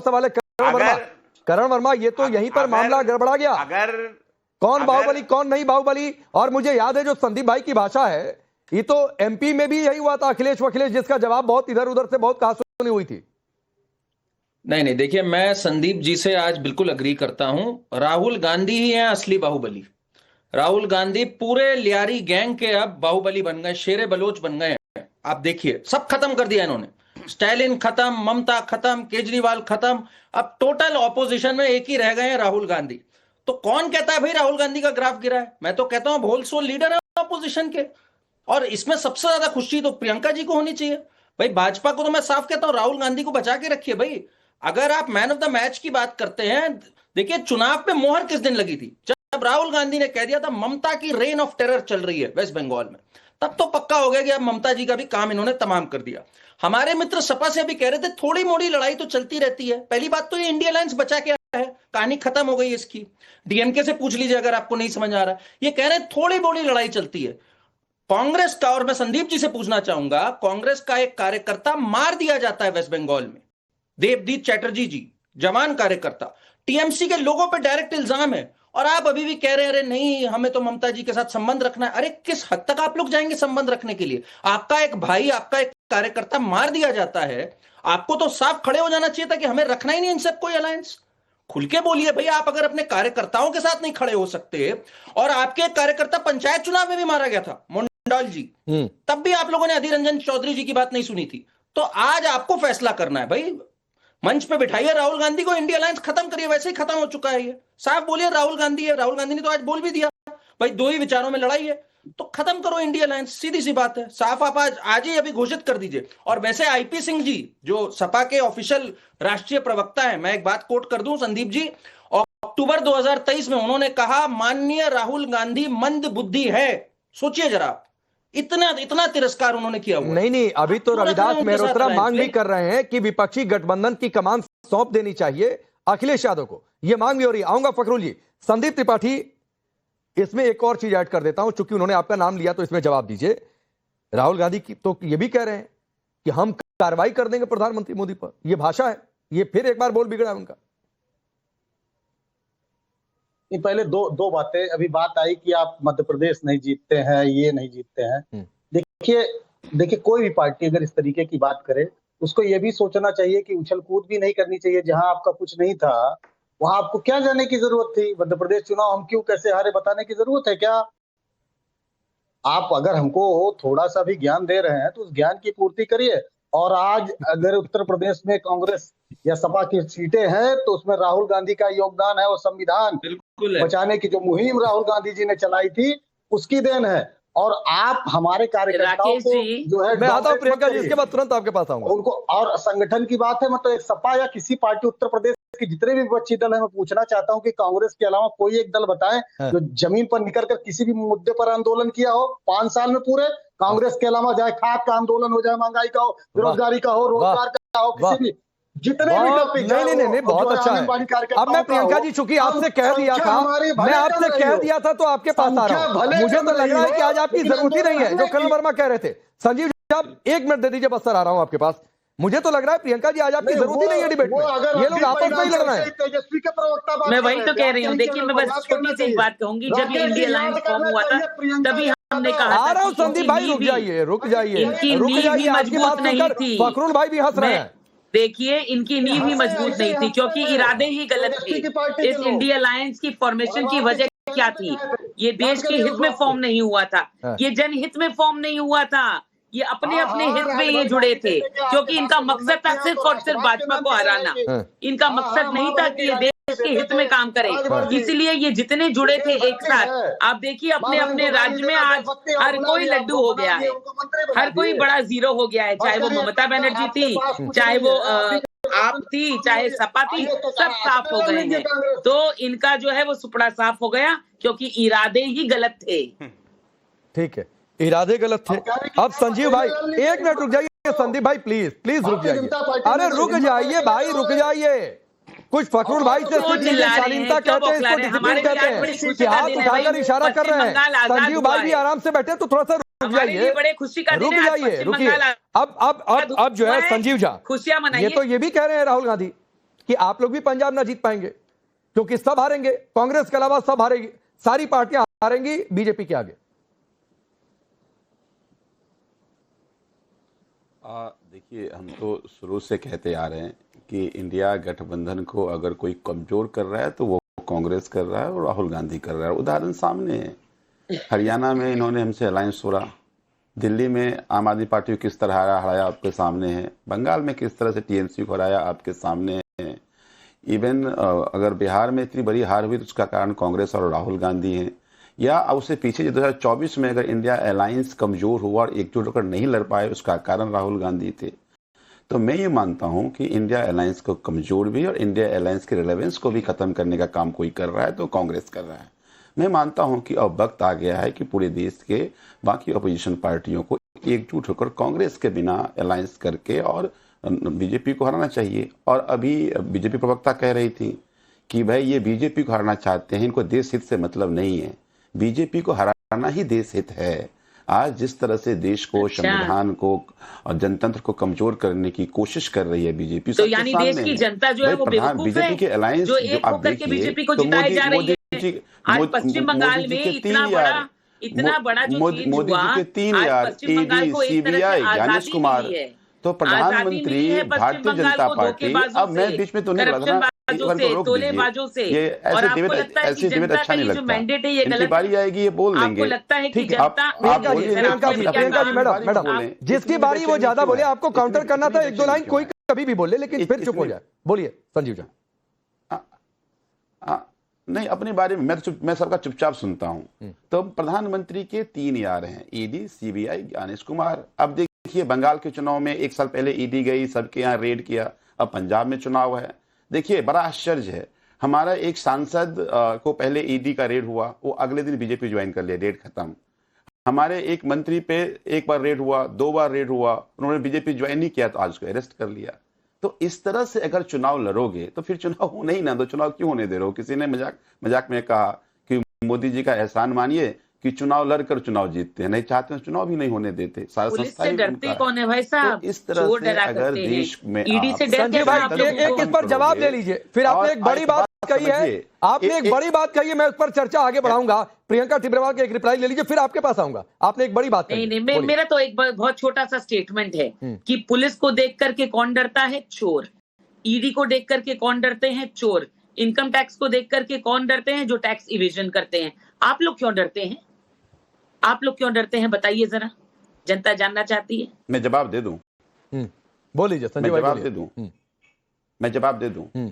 Speaker 1: सवाल है। करण वर्मा, ये तो यहीं पर मामला गड़बड़ा गया। कौन बाहुबली कौन नहीं बाहुबली, और मुझे याद है जो संदीप भाई की भाषा है, ये तो एमपी में भी यही हुआ था, अखिलेश जिसका जवाब बहुत इधर उधर से बहुत कहासुनी हुई थी।
Speaker 9: नहीं, देखिए, मैं संदीप जी से आज बिल्कुल अग्री करता हूं। राहुल गांधी ही है असली बाहुबली। राहुल गांधी पूरे लियारी गैंग के अब बाहुबली बन गए, शेरे बलोच बन गए। आप देखिए, सब खत्म कर दिया इन्होंने। स्टालिन खत्म, ममता खत्म, केजरीवाल खत्म, अब टोटल ऑपोजिशन में एक ही रह गए हैं, राहुल गांधी। तो कौन कहता है भाई राहुल गांधी का ग्राफ गिरा है? मैं तो कहता हूं होल सोल लीडर है ऑपोजिशन के, और इसमें सबसे ज्यादा खुशी तो प्रियंका जी को होनी चाहिए भाई। भाजपा को तो मैं साफ कहता हूं, राहुल गांधी को बचा के रखिए भाई। अगर आप मैन ऑफ द मैच की बात करते हैं, देखिए चुनाव पे मोहर किस दिन लगी थी? जब राहुल गांधी ने कह दिया था ममता की रेन ऑफ टेरर चल रही है वेस्ट बंगाल में, तब तो पक्का हो गया कि अब ममता जी का भी काम इन्होंने तमाम कर दिया। हमारे मित्र सपा से भी कह रहे थे थोड़ी मोड़ी लड़ाई तो चलती रहती है। पहली बात तो ये इंडिया अलायंस बचा के आया है, कहानी खत्म हो गई इसकी। डीएमके से पूछ लीजिए अगर आपको नहीं समझ आ रहा। ये कह रहे हैं थोड़ी मोड़ी लड़ाई चलती है। कांग्रेस का, और मैं संदीप जी से पूछना चाहूंगा, कांग्रेस का एक कार्यकर्ता मार दिया जाता है वेस्ट बंगाल में, देवदीप चैटर्जी जी, जवान कार्यकर्ता। टीएमसी के लोगों पर डायरेक्ट इल्जाम है, और आप अभी भी कह रहे हैं अरे नहीं हमें तो ममता जी के साथ संबंध रखना है। अरे किस हद तक आप लोग जाएंगे संबंध रखने के लिए? आपका एक भाई, आपका एक कार्यकर्ता मार दिया जाता है, आपको तो साफ खड़े हो जाना चाहिए था कि हमें रखना ही नहीं इनसे कोई अलायंस। खुल के बोलिए भाई, आप अगर अपने कार्यकर्ताओं के साथ नहीं खड़े हो सकते, और आपके एक कार्यकर्ता पंचायत चुनाव में भी मारा गया था, मंडल जी, तब भी आप लोगों ने अधीर रंजन चौधरी जी की बात नहीं सुनी थी। तो आज आपको फैसला करना है भाई, मंच पे बिठाइए राहुल गांधी को, इंडिया अलायंस खत्म करिए, वैसे ही खत्म हो चुका है ये। साफ बोलिए राहुल गांधी है। राहुल गांधी ने तो आज बोल भी दिया भाई, 2 ही विचारों में लड़ाई है, तो खत्म करो इंडिया अलायंस, सीधी सी बात है। साफ आप आज ही अभी घोषित कर दीजिए। और वैसे आईपी सिंह जी जो सपा के ऑफिशियल राष्ट्रीय प्रवक्ता है, मैं एक बात कोट कर दूं संदीप जी, अक्टूबर 2023 में उन्होंने कहा माननीय राहुल गांधी मंद बुद्धि है। सोचिए जरा, इतना तिरस्कार उन्होंने किया हुआ।
Speaker 1: नहीं, अभी तो रविदास मेहरोत्रा मांग भी कर रहे हैं कि विपक्षी गठबंधन की कमान सौंप देनी चाहिए अखिलेश यादव को, यह मांग भी हो रही है। आऊंगा फखरुल जी। संदीप त्रिपाठी, इसमें एक और चीज ऐड कर देता हूं, चूंकि उन्होंने आपका नाम लिया तो इसमें जवाब दीजिए। राहुल गांधी की तो ये भी कह रहे हैं कि हम कार्रवाई कर देंगे प्रधानमंत्री मोदी पर, यह भाषा है, ये फिर एक बार बोल बिगड़ा उनका।
Speaker 7: पहले दो बातें। अभी बात आई कि आप मध्य प्रदेश नहीं जीतते हैं, ये नहीं जीतते हैं। देखिए कोई भी पार्टी अगर इस तरीके की बात करे, उसको ये भी सोचना चाहिए कि उछल कूद भी नहीं करनी चाहिए। जहां आपका कुछ नहीं था वहां आपको क्या जाने की जरूरत थी? मध्य प्रदेश चुनाव हम क्यों कैसे हारे बताने की जरूरत है क्या? आप अगर हमको थोड़ा सा भी ज्ञान दे रहे हैं तो उस ज्ञान की पूर्ति करिए। और आज अगर उत्तर प्रदेश में कांग्रेस या सपा की सीटें हैं तो उसमें राहुल गांधी का योगदान है, और संविधान बचाने की जो मुहिम राहुल गांधी जी ने चलाई थी उसकी देन है। और आप हमारे कार्यकर्ताओं
Speaker 8: राकेश
Speaker 7: को
Speaker 8: जी,
Speaker 7: जो है
Speaker 1: मैं आता हूँ
Speaker 7: dominate
Speaker 1: प्रियंका
Speaker 7: मत
Speaker 1: जी, इसके
Speaker 7: करिए।
Speaker 1: बाद तुरंत आपके पास आऊंगा।
Speaker 7: उनको और संगठन की बात है, मतलब एक सपा या किसी पार्टी उत्तर प्रदेश के जितने भी विपक्षी दल है, मैं पूछना चाहता हूं कि कांग्रेस के अलावा कोई एक दल बताएं जो जमीन पर निकल कर किसी भी मुद्दे पर आंदोलन किया हो 5 साल में पूरे। कांग्रेस के अलावा चाहे खाद का आंदोलन हो, चाहे महंगाई का हो, बेरोजगारी का हो, रोजगार का हो, किसी भी जितने भी टॉपिक,
Speaker 1: नहीं, बहुत अच्छा है। अब मैं प्रियंका जी, चूंकि आपसे कह दिया था, मैं आपसे कह दिया था तो आपके पास आ रहा हूं। मुझे तो लग रहा है कि आज आपकी जरूरत ही नहीं है, जो करण वर्मा कह रहे थे। संजीव जी, आप 1 मिनट दे दीजिए बस सर, आ रहा हूं आपके पास। मुझे तो लग रहा है प्रियंका जी आज आपकी जरूरत ही नहीं है डिबेट में, ये लोग आपस में ही लड़ना है।
Speaker 7: तेजस्वी के प्रवक्ता
Speaker 8: मैं वही तो कह रही हूँ। देखिए, मैं बस छोटी सी एक बात कहूंगी, जब ये इंडिया अलायंस फॉर्म हुआ था तभी हमने कहा
Speaker 1: आ
Speaker 8: था
Speaker 1: रहा हूं
Speaker 8: कि
Speaker 1: संदीप भाई, रुक जाइए
Speaker 8: इनकी नींव भी
Speaker 1: आपकी बात
Speaker 8: मजबूत नहीं
Speaker 1: सुनकर
Speaker 8: थी।
Speaker 1: फखरुल भाई भी हंस रहे हैं।
Speaker 8: देखिए, इनकी नींव ही मजबूत नहीं थी क्योंकि इरादे ही गलत थे। इस इंडिया अलायंस की फॉर्मेशन की वजह क्या थी? ये देश के हित में फॉर्म नहीं हुआ था, ये जनहित में फॉर्म नहीं हुआ था, ये अपने अपने हित में ये जुड़े थे, क्योंकि इनका मकसद था सिर्फ और सिर्फ भाजपा को हराना। इनका मकसद नहीं था कि ये देश के हित में काम करे, इसलिए ये जितने जुड़े थे एक साथ। आप देखिए, अपने अपने राज्य में आज हर कोई लड्डू हो गया है, हर कोई बड़ा जीरो हो गया है, चाहे वो ममता बनर्जी थी, चाहे वो आप थी, चाहे सपा थी, सब साफ हो गए हैं। तो इनका जो है वो सुपड़ा साफ हो गया क्योंकि इरादे ही गलत थे।
Speaker 1: ठीक है, इरादे गलत थे। अब संजीव भाई 1 मिनट रुक जाइए, संदीप भाई प्लीज रुक जाइए। अरे रुक जाइए भाई, रुक जाइए। कुछ फखरुल भाई से शालीनता कहते हैं, इसको डिसिप्लिन कहते हैं कि हाथ उठाकर इशारा कर रहे हैं। संजीव भाई भी आराम से बैठे, तो थोड़ा सा रुक जाइए,
Speaker 8: बड़े खुशी का
Speaker 1: रुक जाइए, रुकिए। अब जो है संजीव झा,
Speaker 8: खुशियां मनाइए।
Speaker 1: ये तो ये भी कह रहे हैं राहुल गांधी कि आप लोग भी पंजाब ना जीत पाएंगे क्योंकि सब हारेंगे, कांग्रेस के अलावा सब हारेगी, सारी पार्टियां हारेंगी बीजेपी के आगे।
Speaker 6: देखिए, हम तो शुरू से कहते आ रहे हैं कि इंडिया गठबंधन को अगर कोई कमजोर कर रहा है तो वो कांग्रेस कर रहा है और राहुल गांधी कर रहा है। उदाहरण सामने है, हरियाणा में इन्होंने हमसे अलायंस तोड़ा, दिल्ली में आम आदमी पार्टी को किस तरह हराया आपके सामने है, बंगाल में किस तरह से टीएमसी को हराया आपके सामने है। इवन अगर बिहार में इतनी बड़ी हार हुई तो उसका कारण कांग्रेस और राहुल गांधी हैं। या उससे पीछे 2024 में अगर इंडिया अलायंस कमजोर हुआ और एकजुट होकर नहीं लड़ पाए, उसका कारण राहुल गांधी थे। तो मैं ये मानता हूं कि इंडिया अलायंस को कमजोर भी और इंडिया अलायंस के रिलेवेंस को भी खत्म करने का काम कोई कर रहा है तो कांग्रेस कर रहा है। मैं मानता हूं कि अब वक्त आ गया है कि पूरे देश के बाकी अपोजिशन पार्टियों को एकजुट होकर कांग्रेस के बिना अलायंस करके और बीजेपी को हराना चाहिए। और अभी बीजेपी प्रवक्ता कह रही थी कि भाई ये बीजेपी को हराना चाहते हैं, इनको देश हित से मतलब नहीं है। बीजेपी को हराना ही देश हित है। आज जिस तरह से देश को, संविधान को और जनतंत्र को कमजोर करने की कोशिश कर रही है बीजेपी,
Speaker 8: तो यानी देश की जनता जो है वो बेवकूफ
Speaker 6: बीजेपी के अलायंस
Speaker 8: जो एक होकर के बीजेपी को जिताए जा रही है। आज पश्चिम बंगाल में इतना बड़ा जो चीज हुआ,
Speaker 6: मोदी जी के 3 यार ईडी, सीबीआई, ज्ञानेश कुमार, तो प्रधानमंत्री भारतीय जनता पार्टी। अब मैं बीच में तो नहीं लग रहा,
Speaker 8: तोलेबाजों से,
Speaker 6: ये
Speaker 8: और आपको लगता है कि जनता का ये जो मैंडेट है ये गलत है?
Speaker 6: बारी आएगी ये बोल देंगे।
Speaker 8: आपको लगता है कि
Speaker 6: ठीक, आप
Speaker 1: प्रियंका जी मैडम, जिसकी बारी वो ज्यादा बोले, आपको काउंटर करना था 1-2 लाइन, कोई कभी भी बोले, लेकिन फिर चुप हो जाए। बोलिए संजीव जी।
Speaker 6: नहीं, अपने बारे में मैं सबका चुपचाप सुनता हूं। तो प्रधानमंत्री के 3 यार हैं, ईडी, सीबीआई, ज्ञानेश कुमार। अब देखिए, बंगाल के चुनाव में 1 साल पहले ईडी गई, सबके यहाँ रेड किया। अब पंजाब में चुनाव है। देखिए, बड़ा आश्चर्य है, हमारा एक सांसद को पहले ईडी का रेड हुआ, वो अगले दिन बीजेपी ज्वाइन कर लिया, रेड खत्म। हमारे एक मंत्री पे 1 बार रेड हुआ, 2 बार रेड हुआ, उन्होंने बीजेपी ज्वाइन नहीं किया तो आज उसको अरेस्ट कर लिया। तो इस तरह से अगर चुनाव लड़ोगे तो फिर चुनाव होने ही ना दो। चुनाव क्यों होने दे रहे हो? किसी ने मजाक में कहा कि मोदी जी का एहसान मानिए कि चुनाव लड़कर चुनाव जीतते हैं, नहीं चाहते तो चुनाव भी नहीं होने देते। सारा संस्था ही
Speaker 8: डरते कौन है भाई साहब?
Speaker 6: तो इस तरह से अगर देश में
Speaker 1: संजय भाई एक इस पर जवाब दे लीजिए। फिर आपने एक बड़ी बात कही है, आपने एक बड़ी बात कही है, मैं उस पर चर्चा आगे बढ़ाऊंगा। प्रियंका टिब्रेवाल के एक रिप्लाई ले लीजिए, फिर आपके पास आऊंगा। आपने एक बड़ी बात कही।
Speaker 8: नहीं, मेरा तो एक बहुत छोटा सा स्टेटमेंट है कि पुलिस को देख करके कौन डरता है? चोर। ईडी को देख करके कौन डरते हैं? चोर। इनकम टैक्स को देख करके कौन डरते हैं? जो टैक्स इवेजन करते हैं। आप लोग क्यों डरते हैं? आप लोग क्यों डरते हैं? बताइए जरा, जनता जानना चाहती है।
Speaker 6: मैं जवाब दे दूं?
Speaker 1: बोलिए संजय भाई।
Speaker 6: मैं जवाब दे दूं।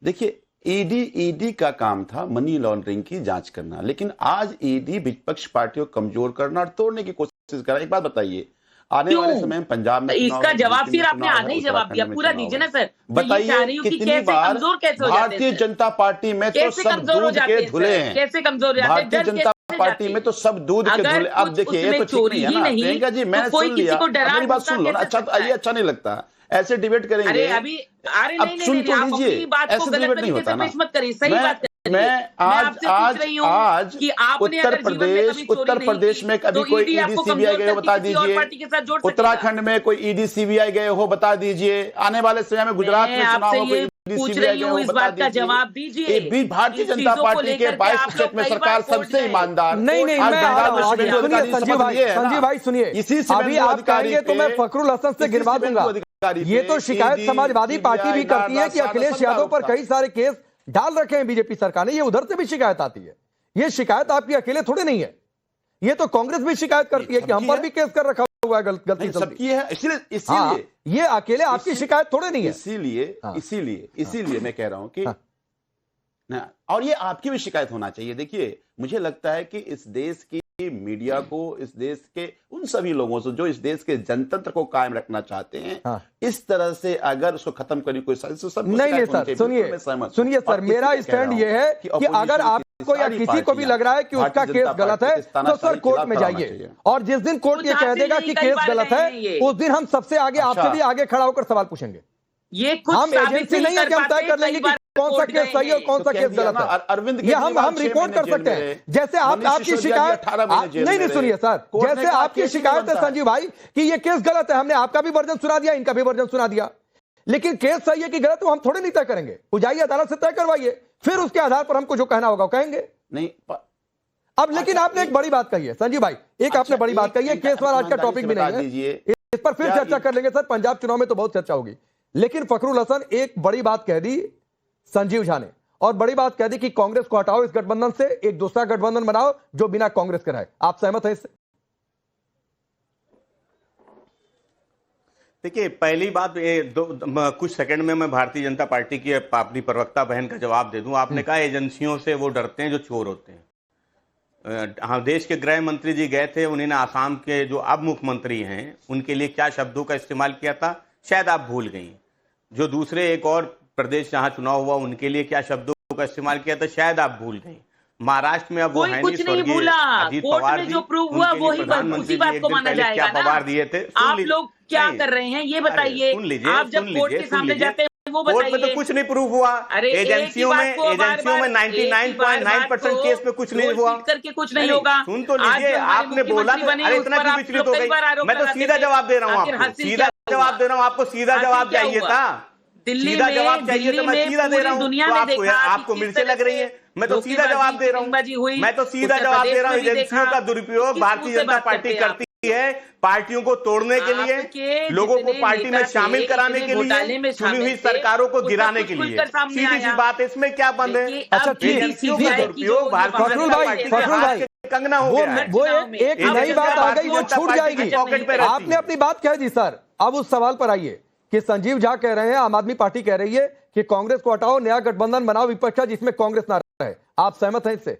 Speaker 6: देखिए,
Speaker 10: ईडी का काम था मनी लॉन्ड्रिंग की जांच करना, लेकिन आज ईडी विपक्ष पार्टियों को कमजोर करना और तोड़ने की कोशिश कर रहा है। एक बात बताइए, आने वाले समय में पंजाब में
Speaker 8: इसका जवाब फिर आपने आधा ही जवाब दिया, पूरा दीजिए ना सर।
Speaker 10: बताइए कितनी बार भारतीय जनता पार्टी में तो सब दूध के धुले हैं,
Speaker 8: कैसे कमजोर हो
Speaker 10: भारतीय जनता पार्टी में तो सब दूध के धुले। अब देखिए ये तो ठीक नहीं है ना प्रियंका जी, मैंने सुन लिया, मेरी बात सुन लो ना। अच्छा तो ये अच्छा नहीं लगता, ऐसे डिबेट करेंगे।
Speaker 8: अरे अभी
Speaker 10: अब सुन तो लीजिए, ऐसे डिबेट नहीं होता ना। मैं आज उत्तर प्रदेश में कभी कोई ईडी सीबीआई गए हो बता दीजिए, उत्तराखंड में कोई ईडी सीबीआई गए हो बता दीजिए, आने वाले समय में गुजरात में चुनाव हो कोई ईडी सीबीआई गए हो बता दीजिए। भी भारतीय जनता पार्टी के 22% में सरकार सबसे ईमानदार।
Speaker 1: नहीं, संजीव भाई सुनिए,
Speaker 10: इसी से
Speaker 1: अभी आप कहेंगे तो मैं फखरुल हसन से गिरवा दूंगा। ये तो शिकायत समाजवादी पार्टी भी करती है कि अखिलेश यादव पर कई सारे केस डाल रखे हैं बीजेपी सरकार ने, ये उधर से भी शिकायत आती है। ये शिकायत आपकी अकेले थोड़े नहीं है, ये तो कांग्रेस भी शिकायत करती है कि हम पर भी केस कर रखा हुआ है, गलती
Speaker 10: सबकी है। इसीलिए
Speaker 1: ये अकेले आपकी शिकायत थोड़े नहीं है।
Speaker 10: इसीलिए मैं कह रहा हूं कि और ये आपकी भी शिकायत होना चाहिए। देखिए मुझे लगता है कि इस देश की मीडिया को, इस देश के उन सभी लोगों से जो इस देश के जनतंत्र को कायम रखना चाहते हैं, इस तरह से अगर उसको खत्म करने कोई
Speaker 1: नहीं सर, सुनिए सर, मेरा स्टैंड ये है कि अगर आपको या किसी को भी लग रहा है कि उसका केस गलत है तो सर कोर्ट में जाइए, और जिस दिन कोर्ट ये कह देगा कि केस गलत है उस दिन हम सबसे आगे आपसे भी आगे खड़ा होकर सवाल पूछेंगे। हम एजेंसी नहीं है कि हम तय कर लेंगे कि कौन सा केस सही है और कौन सा केस गलत है।
Speaker 10: अरविंद
Speaker 1: ये हम रिपोर्ट कर सकते हैं। जैसे आपकी शिकायत नहीं सुनिए सर, जैसे आपकी शिकायत है संजीव भाई कि ये केस गलत है, हमने आपका भी वर्जन सुना दिया, इनका भी वर्जन सुना दिया, लेकिन केस सही है कि गलत है हम थोड़े नहीं तय करेंगे। वो जाइए अदालत से तय करवाइए, फिर उसके आधार पर हमको जो कहना होगा कहेंगे।
Speaker 10: नहीं
Speaker 1: अब लेकिन आपने एक बड़ी बात कही है संजीव भाई, एक आपने बड़ी बात कही है, केस वाला आज का टॉपिक भी नहीं है, इस पर फिर चर्चा कर लेंगे सर। पंजाब चुनाव में तो बहुत चर्चा होगी, लेकिन फखरुल हसन एक बड़ी बात कह दी संजीव झा ने, और बड़ी बात कह दी कि कांग्रेस को हटाओ इस गठबंधन से, एक दूसरा गठबंधन बनाओ जो बिना कांग्रेस के रहे। आप सहमत हैं इससे?
Speaker 6: देखिए पहली बात कुछ सेकंड में मैं भारतीय जनता पार्टी की अपनी प्रवक्ता बहन का जवाब दे दूं। आपने कहा एजेंसियों से वो डरते हैं जो चोर होते हैं। हाँ, देश के गृह मंत्री जी गए थे, उन्होंने आसाम के जो अब मुख्यमंत्री हैं उनके लिए क्या शब्दों का इस्तेमाल किया था शायद आप भूल गई। जो दूसरे एक और प्रदेश जहां चुनाव हुआ उनके लिए क्या शब्दों का इस्तेमाल किया था शायद आप भूल गई। महाराष्ट्र में अब वो है नहीं, स्वर्गीय अजीत पवार जी,
Speaker 8: जो प्रूव हुआ वो ही उसी बात को माना जाएगा ना।
Speaker 6: पवार दिए थे।
Speaker 8: आप लोग क्या कर रहे हैं ये बताइए। आप जब कोर्ट के सामने जाते हैं वो बताइए।
Speaker 6: कोर्ट में तो कुछ नहीं प्रूव हुआ। एजेंसियों में 99.9% केस में कुछ नहीं हुआ,
Speaker 8: करके कुछ नहीं होगा।
Speaker 6: सुन तो लीजिए, आपने बोला अरे इतना क्यों विचलित हो गई? मैं तो सीधा जवाब दे रहा हूँ आपको, सीधा जवाब दे रहा हूँ आपको, सीधा जवाब चाहिए था, सीधा जवाब चाहिए तो मैं सीधा दे रहा हूँ। आपको मिर्चें लग रही है, मैं तो सीधा जवाब दे रहा हूँ, मैं तो सीधा जवाब दे रहा हूँ। एजेंसियों का दुरुपयोग भारतीय जनता पार्टी करती है पार्टियों को तोड़ने के लिए, लोगों को पार्टी में शामिल कराने के लिए, चुनी हुई सरकारों को गिराने के लिए। सीधी सी बात है, इसमें क्या बंद है?
Speaker 1: अच्छा
Speaker 6: एजेंसियों का दुरुपयोग भारतीय जनता पार्टी के हाथ के कंगना हो गया है।
Speaker 1: वो एक नई बात आ गई जो छूट जाएगी। आपने अपनी बात कह दी सर, अब उस सवाल पर आइए कि संजीव झा कह रहे हैं, आम आदमी पार्टी कह रही है कि कांग्रेस को हटाओ, नया गठबंधन बनाओ विपक्ष का जिसमें कांग्रेस ना रहे। आप सहमत हैं इससे?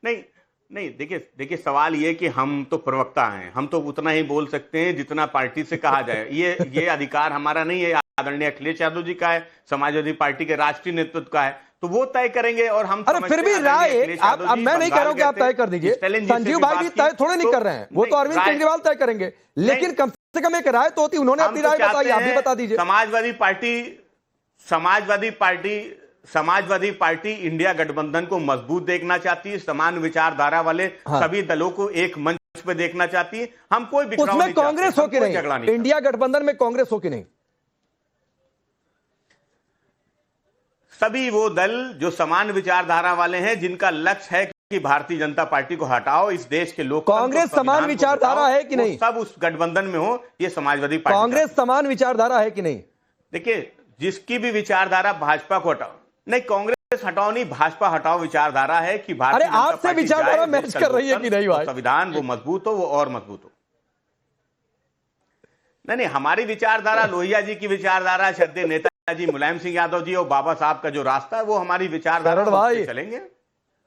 Speaker 6: नहीं देखिए सवाल ये कि हम तो प्रवक्ता हैं, हम तो उतना ही बोल सकते हैं जितना पार्टी से कहा जाए। ये अधिकार हमारा नहीं है, आदरणीय अखिलेश यादव जी का है, समाजवादी पार्टी के राष्ट्रीय नेतृत्व का है, तो वो तय करेंगे। और हम
Speaker 1: अरे फिर भी राय अब मैं नहीं कह रहा हूं कि आप तय कर दीजिए, संजीव भाई भी तय थोड़े नहीं कर रहे हैं, वो तो अरविंद केजरीवाल तय करेंगे, लेकिन कम से कम एक राय तो होती, उन्होंने अपनी राय बताई, आप भी बता दीजिए।
Speaker 6: समाजवादी पार्टी इंडिया गठबंधन को मजबूत देखना चाहती है, समान विचारधारा वाले सभी दलों को एक मंच पे देखना चाहती है। हम कोई बिखराव
Speaker 1: उसमें कांग्रेस हो कि नहीं, इंडिया गठबंधन में कांग्रेस हो कि नहीं?
Speaker 6: सभी वो दल जो समान विचारधारा वाले हैं, जिनका लक्ष्य है कि भारतीय जनता पार्टी को हटाओ, इस देश के लोग
Speaker 1: कांग्रेस समान विचारधारा है कि नहीं?
Speaker 6: सब उस गठबंधन में हो, ये समाजवादी पार्टी
Speaker 1: कांग्रेस समान विचारधारा है कि नहीं?
Speaker 6: देखिए जिसकी भी विचारधारा भाजपा को हटाओ, नहीं कांग्रेस हटाओ नहीं, भाजपा हटाओ विचारधारा है कि भारतीय जनता पार्टी
Speaker 1: आपसे विचारधारा मैच कर रही है कि नहीं भाई?
Speaker 6: संविधान वो मजबूत हो, वो और मजबूत हो। नहीं हमारी विचारधारा, लोहिया जी की विचारधारा, श्रद्धेय नेता जी, मुलायम सिंह यादव जी और बाबा साहब का जो रास्ता है वो हमारी विचारधारा
Speaker 1: भाई
Speaker 6: चलेंगे।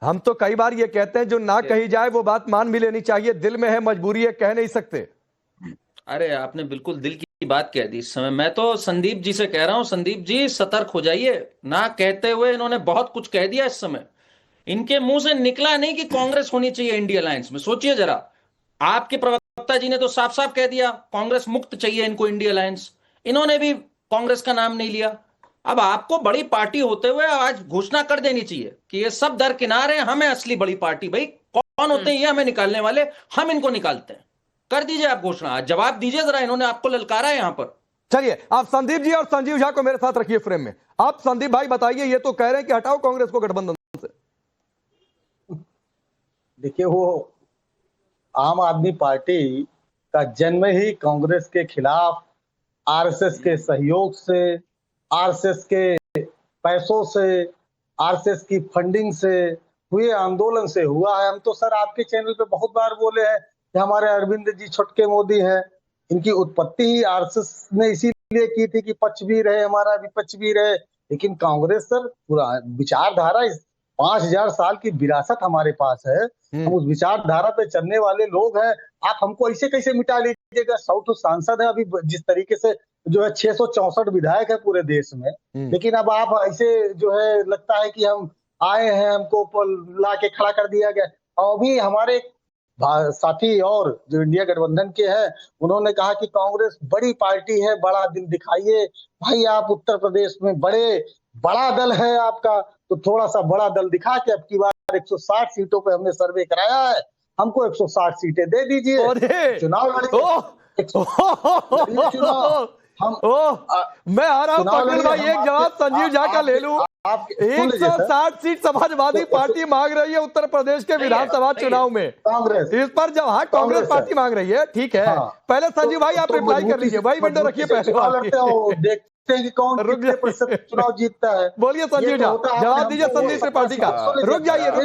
Speaker 1: हम तो कई बार ये कहते हैं जो ना कही जाए वो बात मान भी लेनी चाहिए, दिल में है मजबूरी है, कह नहीं सकते।
Speaker 9: अरे आपने बिल्कुल दिल की बात कह दी इस समय। मैं तो संदीप जी से कह रहा हूं, संदीप जी सतर्क हो जाइए। ना कहते हुए इन्होंने बहुत कुछ कह दिया इस समय। इनके मुंह से निकला नहीं कि कांग्रेस होनी चाहिए इंडिया अलायंस में। सोचिए जरा, आपके प्रवक्ता जी ने तो साफ साफ कह दिया कांग्रेस मुक्त चाहिए इनको इंडिया अलायंस। इन्होंने भी कांग्रेस का नाम नहीं लिया। अब आपको बड़ी पार्टी होते हुए आज घोषणा कर देनी चाहिए कि ये सब दरकिनार हैं, हमें असली बड़ी पार्टी। भाई कौन होते हैं ये हमें निकालने वाले, हम इनको निकालते हैं। कर दीजिए आप घोषणा, जवाब दीजिए जरा, इन्होंने आपको ललकारा है यहां पर।
Speaker 1: चलिए आप संदीप जी और संजीव झा को मेरे साथ रखिए फ्रेम में। आप संदीप भाई बताइए, ये तो कह रहे हैं कि हटाओ कांग्रेस को गठबंधन से।
Speaker 7: देखिए, वो आम आदमी पार्टी का जन्म ही कांग्रेस के खिलाफ आरएसएस के सहयोग से, आरएसएस के पैसों से, आरएसएस की फंडिंग से हुए आंदोलन से हुआ है। हम तो सर आपके चैनल पे बहुत बार बोले हैं कि हमारे अरविंद जी छोटके मोदी हैं, इनकी उत्पत्ति ही आरएसएस ने इसीलिए की थी कि पक्ष भी रहे हमारा, विपक्ष भी रहे। लेकिन कांग्रेस सर पूरा विचारधारा, इस 5000 साल की विरासत हमारे पास है, हम उस विचारधारा पे चलने वाले लोग हैं। आप हमको ऐसे कैसे मिटा लीजिएगा? 100 सांसद है अभी, जिस तरीके से जो है 664 विधायक है पूरे देश में। लेकिन अब आप ऐसे जो है लगता है कि हम आए हैं, हमको ला के खड़ा कर दिया गया। और अभी हमारे साथी और जो इंडिया गठबंधन के हैं, उन्होंने कहा कि कांग्रेस बड़ी पार्टी है, बड़ा दिल दिखाइए। भाई आप उत्तर प्रदेश में बड़ा दल है आपका, तो थोड़ा सा बड़ा दल दिखा के अब की बार 160 सीटों पे हमने सर्वे कराया है, हमको 160 सीटें दे दीजिए, चुनाव
Speaker 1: मैं आ रहा हूँ पटेल भाई, एक जवाब संजीव झा का ले लूं। 160 सीट समाजवादी पार्टी मांग रही है उत्तर प्रदेश के विधानसभा चुनाव में कांग्रेस। इस पर जब हाँ कांग्रेस पार्टी मांग रही है, ठीक है। पहले संजीव भाई आप रिप्लाई कर लीजिए, वही विंडो रखिए पहले,
Speaker 7: देखते हैं कि कौन कितने प्रतिशत चुनाव जीतता है।
Speaker 1: बोलिए संजीव झा, जवाब दीजिए संदीप त्रिपाठी का। रुक जाइए आप,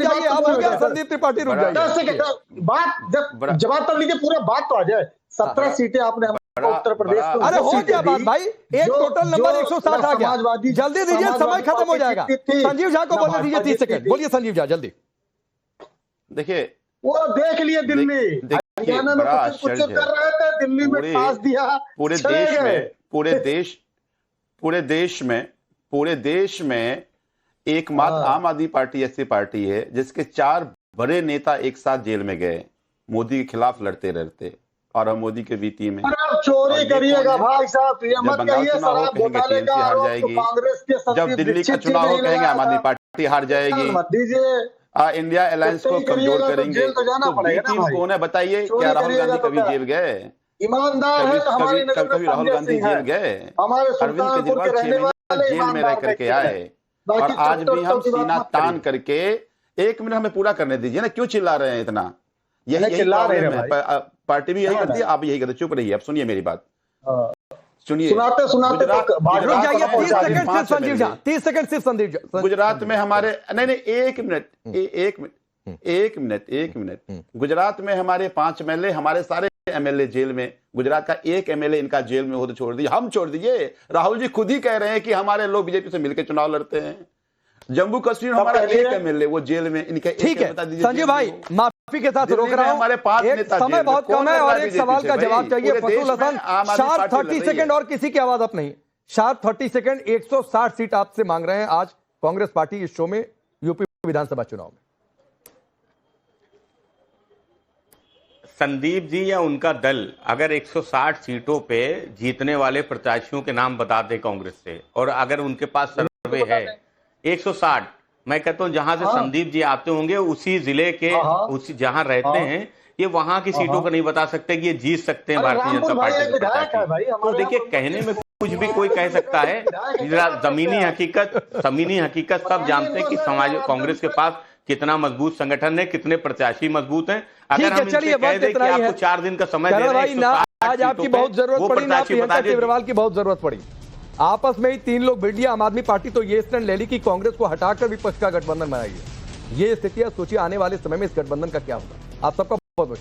Speaker 1: हो गया संदीप त्रिपाठी, रुक जाइए।
Speaker 7: बात जवाब तो लीजिए, पूरा बात तो आ जाए। 17 सीटें आपने उत्तर प्रदेश को,
Speaker 1: अरे हो गया बात भाई, एक टोटल नंबर 160 आ गया। जल्दी दीजिए, समय खत्म हो जाएगा। संजीव झा को बोलने दीजिए 30 सेकंड। बोलिए संजीव झा जल्दी।
Speaker 10: देखिए
Speaker 7: वो देख लिए दिल्ली, हरियाणा में कुछ कर रहे थे, दिल्ली में पास दिया।
Speaker 10: पूरे देश में एकमात्र आम आदमी पार्टी ऐसी पार्टी है जिसके 4 बड़े नेता एक साथ जेल में गए, मोदी के खिलाफ लड़ते रहते, और हम मोदी के भी टीम है।
Speaker 7: चोरी करिएगा भाई साहब,
Speaker 10: जब बंगाल चुनाव हो कहेंगे टीएमसी हार जाएगी, जब दिल्ली का चुनाव हो कहेंगे आम आदमी पार्टी हार जाएगी, इंडिया अलायंस को कमजोर करेंगे। तो बी टीम कौन है बताइए? क्या राहुल गांधी कभी जेल गए?
Speaker 7: ईमानदार है तो हमारी नजर में
Speaker 10: कभी राहुल गांधी जेल गए? अरविंद केजरीवाल 6 महीने जेल में रह करके आए, और आज भी हम सीना तान करके, 1 मिनट हमें पूरा करने दीजिए ना, क्यों चिल्ला रहे हैं इतना? यही चिल्ला रहे हैं, पार्टी भी यही करती है, आप भी यही करते। चुप रहिए, अब सुनिए मेरी बात, सुनिए।
Speaker 7: सुनाते
Speaker 1: 30 सेकंड सिर्फ संदीप।
Speaker 10: गुजरात में हमारे नहीं एक मिनट गुजरात में हमारे 5 एमएलए, हमारे सारे एमएलए जेल में। गुजरात का एक एमएलए इनका जेल में हो तो छोड़ दीजिए, हम छोड़ दीजिए। राहुल जी खुद ही कह रहे हैं कि हमारे लोग बीजेपी से मिलकर चुनाव लड़ते हैं। जम्मू कश्मीर हमारा एक एमएलए वो जेल में, इनके
Speaker 1: ठीक है। संजीव भाई माफी के साथ रोक रहा हूं,
Speaker 10: हमारे 5 नेता
Speaker 1: समय बहुत कम है और एक सवाल का जवाब चाहिए। फसूल हसन, शार्प 30 सेकंड और किसी की आवाज अप नहीं। शार्प 30 सेकंड, 160 सीट आपसे मांग रहे हैं आज कांग्रेस पार्टी इस शो में यूपी विधानसभा चुनाव में।
Speaker 6: संदीप जी या उनका दल अगर 160 सीटों पे जीतने वाले प्रत्याशियों के नाम बता दे कांग्रेस से, और अगर उनके पास सर्वे है 160, मैं कहता हूँ जहां से संदीप जी आते होंगे उसी जिले के, उसी जहां रहते हैं, ये वहां की सीटों का नहीं बता सकते कि ये जीत सकते हैं भारतीय जनता पार्टी। तो देखिए, कहने में कुछ भी कोई कह सकता है, जमीनी हकीकत सब जानते हैं कि समाज कांग्रेस के पास कितना मजबूत संगठन है, कितने प्रत्याशी मजबूत हैं। अगर हम इनसे कह दें कि आपको 4 दिन का समय दे रहे हैं,
Speaker 1: आज आपकी बहुत जरूरत पड़ी ना, प्रियंका केजरीवाल की बहुत जरूरत पड़ी। आपस में ही 3 लोग भिड़ लिया। आम आदमी पार्टी तो ये स्टैंड ले ली कि कांग्रेस को हटाकर विपक्ष का गठबंधन बनाएगी। ये स्थिति है, सोचिए आने वाले समय में इस गठबंधन का क्या होगा। आप सबका बहुत बहुत